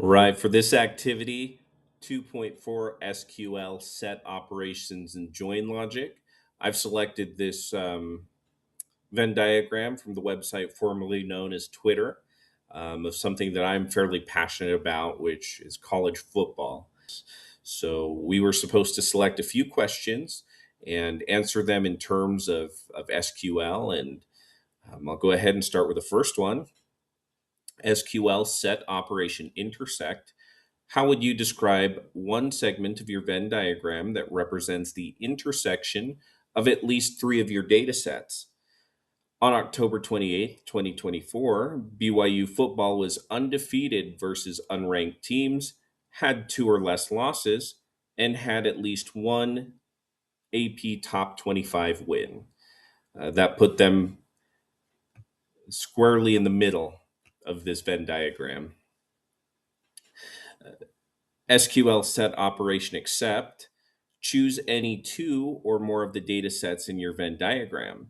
Right, for this activity, 2.4 SQL set operations and join logic. I've selected this Venn diagram from the website formerly known as Twitter, of something that I'm fairly passionate about, which is college football. So we were supposed to select a few questions and answer them in terms of SQL. And I'll go ahead and start with the first one. SQL set operation intersect. How would you describe one segment of your Venn diagram that represents the intersection of at least three of your data sets? On October 28th, 2024, BYU football was undefeated versus unranked teams, had two or less losses, and had at least one AP top 25 win. That put them squarely in the middle of this Venn diagram. SQL set operation except, choose any two or more of the data sets in your Venn diagram.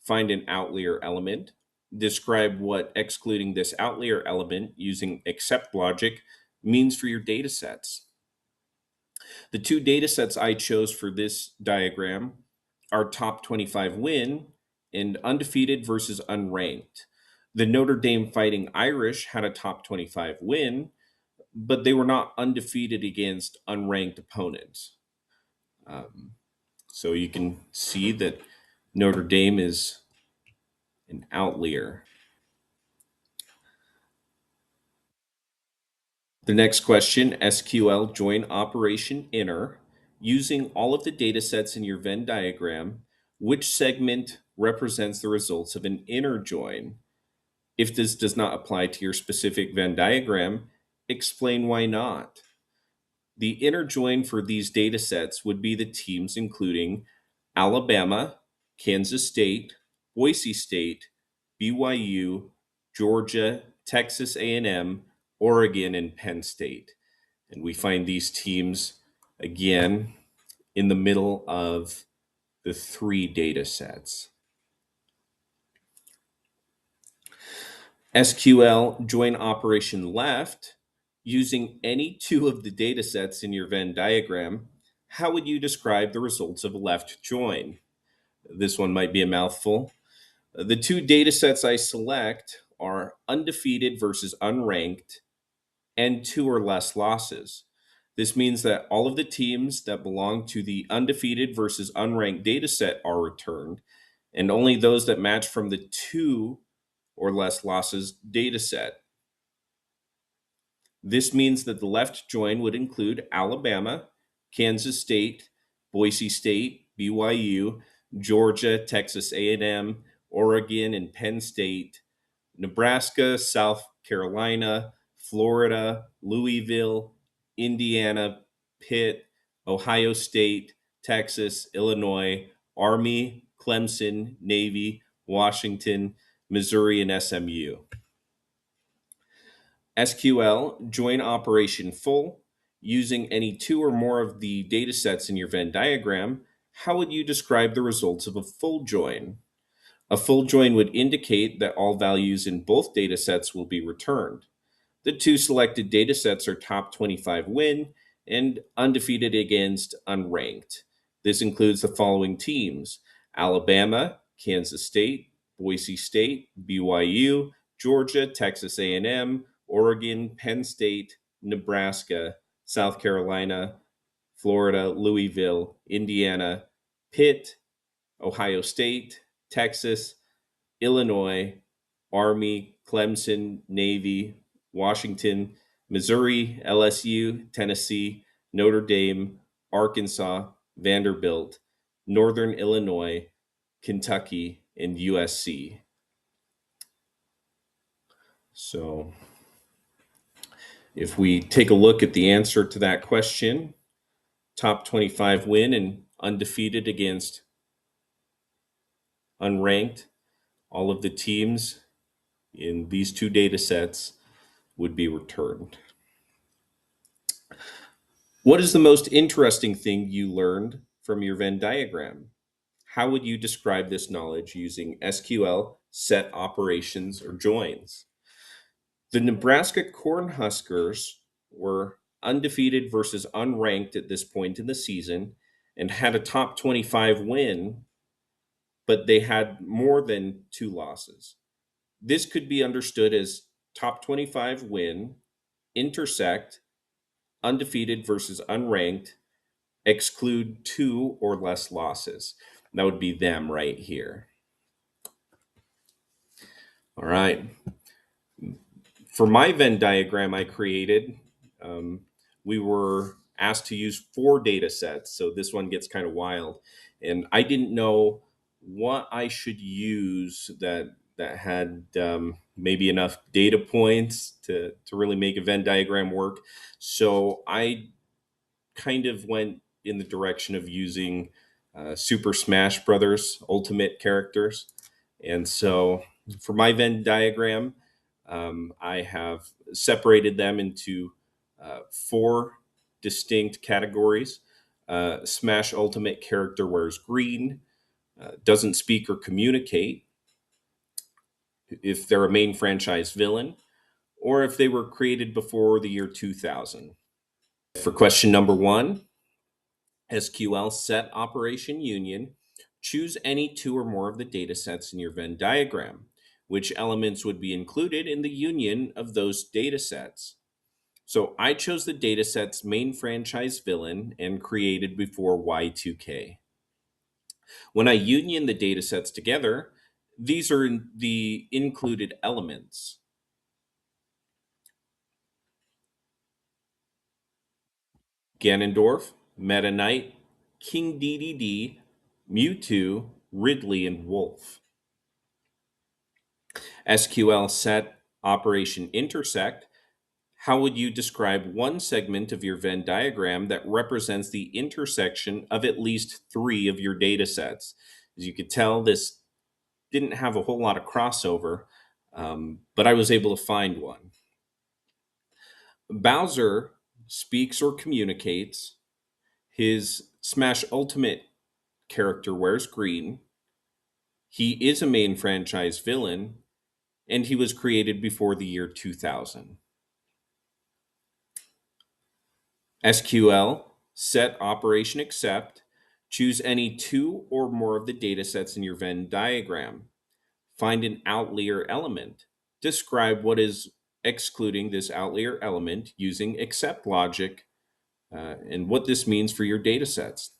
Find an outlier element. Describe what excluding this outlier element using except logic means for your data sets. The two data sets I chose for this diagram are top 25 win and undefeated versus unranked. The Notre Dame Fighting Irish had a top 25 win, but they were not undefeated against unranked opponents. Um, so you can see that Notre Dame is an outlier. The next question, SQL join operation inner. Using all of the data sets in your Venn diagram, which segment represents the results of an inner join? If this does not apply to your specific Venn diagram, explain why not. The inner join for these data sets would be the teams including Alabama, Kansas State, Boise State, BYU, Georgia, Texas A&M, Oregon, and Penn State. And we find these teams again in the middle of the three data sets. SQL join operation left, using any two of the data sets in your Venn diagram, how would you describe the results of a left join? This one might be a mouthful. The two data sets I select are undefeated versus unranked and two or less losses. This means that all of the teams that belong to the undefeated versus unranked data set are returned, and only those that match from the two or less losses data set. This means that the left join would include Alabama, Kansas State, Boise State, BYU, Georgia, Texas A&M, Oregon, and Penn State, Nebraska, South Carolina, Florida, Louisville, Indiana, Pitt, Ohio State, Texas, Illinois, Army, Clemson, Navy, Washington, Missouri, and SMU. SQL join operation full. Using any two or more of the data sets in your Venn diagram, how would you describe the results of a full join? A full join would indicate that all values in both data sets will be returned. The two selected data sets are top 25 win and undefeated against unranked. This includes the following teams: Alabama, Kansas State, Boise State, BYU, Georgia, Texas A&M, Oregon, Penn State, Nebraska, South Carolina, Florida, Louisville, Indiana, Pitt, Ohio State, Texas, Illinois, Army, Clemson, Navy, Washington, Missouri, LSU, Tennessee, Notre Dame, Arkansas, Vanderbilt, Northern Illinois, Kentucky, and USC. So if we take a look at the answer to that question, top 25 win and undefeated against unranked, all of the teams in these two data sets would be returned. What is the most interesting thing you learned from your Venn diagram? How would you describe this knowledge using SQL set operations or joins? The Nebraska Cornhuskers were undefeated versus unranked at this point in the season and had a top 25 win, but they had more than two losses. This could be understood as top 25 win, intersect, undefeated versus unranked, exclude two or less losses. That would be them right here. All right. For my Venn diagram I created, um, we were asked to use four data sets. So this one gets kind of wild. And I didn't know what I should use that had maybe enough data points to really make a Venn diagram work. So I kind of went in the direction of using Super Smash Brothers Ultimate characters. And so for my Venn diagram, I have separated them into four distinct categories. Smash Ultimate character wears green, doesn't speak or communicate if they're a main franchise villain, or if they were created before the year 2000. For question number one, SQL set operation union, choose any two or more of the data sets in your Venn diagram. Which elements would be included in the union of those data sets? So I chose the data set's main franchise villain and created before Y2K. When I union the data sets together, these are the included elements. Ganondorf, Meta Knight, King DDD, Mewtwo, Ridley, and Wolf. SQL set operation intersect. How would you describe one segment of your Venn diagram that represents the intersection of at least three of your data sets? As you could tell, this didn't have a whole lot of crossover, but I was able to find one. Bowser speaks or communicates. His Smash Ultimate character wears green. He is a main franchise villain, and he was created before the year 2000. SQL, set operation except, choose any two or more of the data sets in your Venn diagram. Find an outlier element. Describe what is excluding this outlier element using except logic and what this means for your data sets.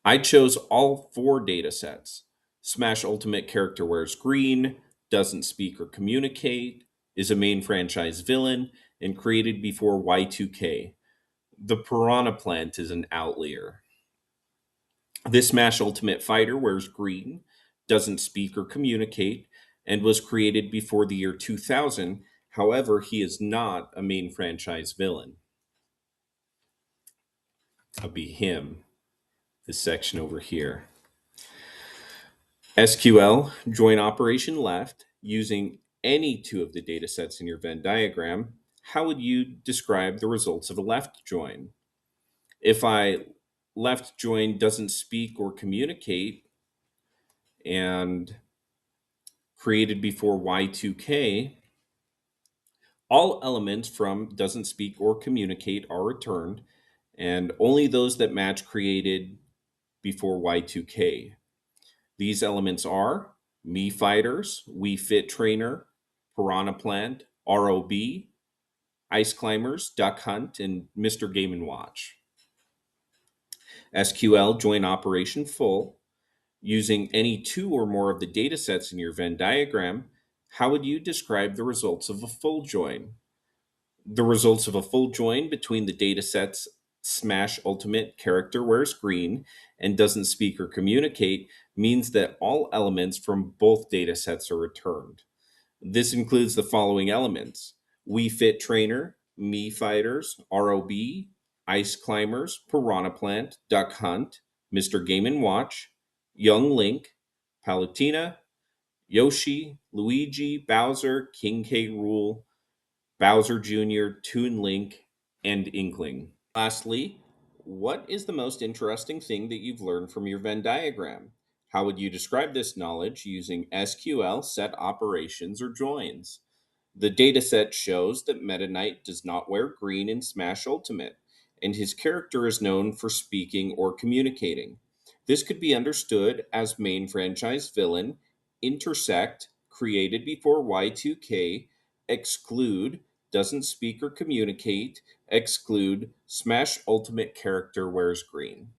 I chose all four data sets. Smash Ultimate character wears green, doesn't speak or communicate, is a main franchise villain, and created before Y2K. The Piranha Plant is an outlier. This Smash Ultimate Fighter wears green, doesn't speak or communicate, and was created before the year 2000. However, he is not a main franchise villain. That'll be him, this section over here. SQL, join operation left, using any two of the data sets in your Venn diagram. How would you describe the results of a left join? If I left join doesn't speak or communicate and created before Y2K, all elements from doesn't speak or communicate are returned, and only those that match created before Y2K. These elements are Me Fighters, We Fit Trainer, Piranha Plant, ROB, Ice Climbers, Duck Hunt, and Mr. Game and Watch. SQL join operation full. Using any two or more of the data sets in your Venn diagram, how would you describe the results of a full join? The results of a full join between the data sets Smash Ultimate character wears green and doesn't speak or communicate means that all elements from both data sets are returned. This includes the following elements: We Fit Trainer, Me Fighters, ROB, Ice Climbers, Piranha Plant, Duck Hunt, Mr. Game and Watch, Young Link, Palutena, Yoshi, Luigi, Bowser, King K. Rool, Bowser Jr., Toon Link, and Inkling. Lastly, what is the most interesting thing that you've learned from your Venn diagram? How would you describe this knowledge using SQL set operations or joins? The dataset shows that Meta Knight does not wear green in Smash Ultimate, and his character is known for speaking or communicating. This could be understood as main franchise villain, intersect, created before Y2K, exclude, doesn't speak or communicate, exclude, Smash Ultimate character wears green.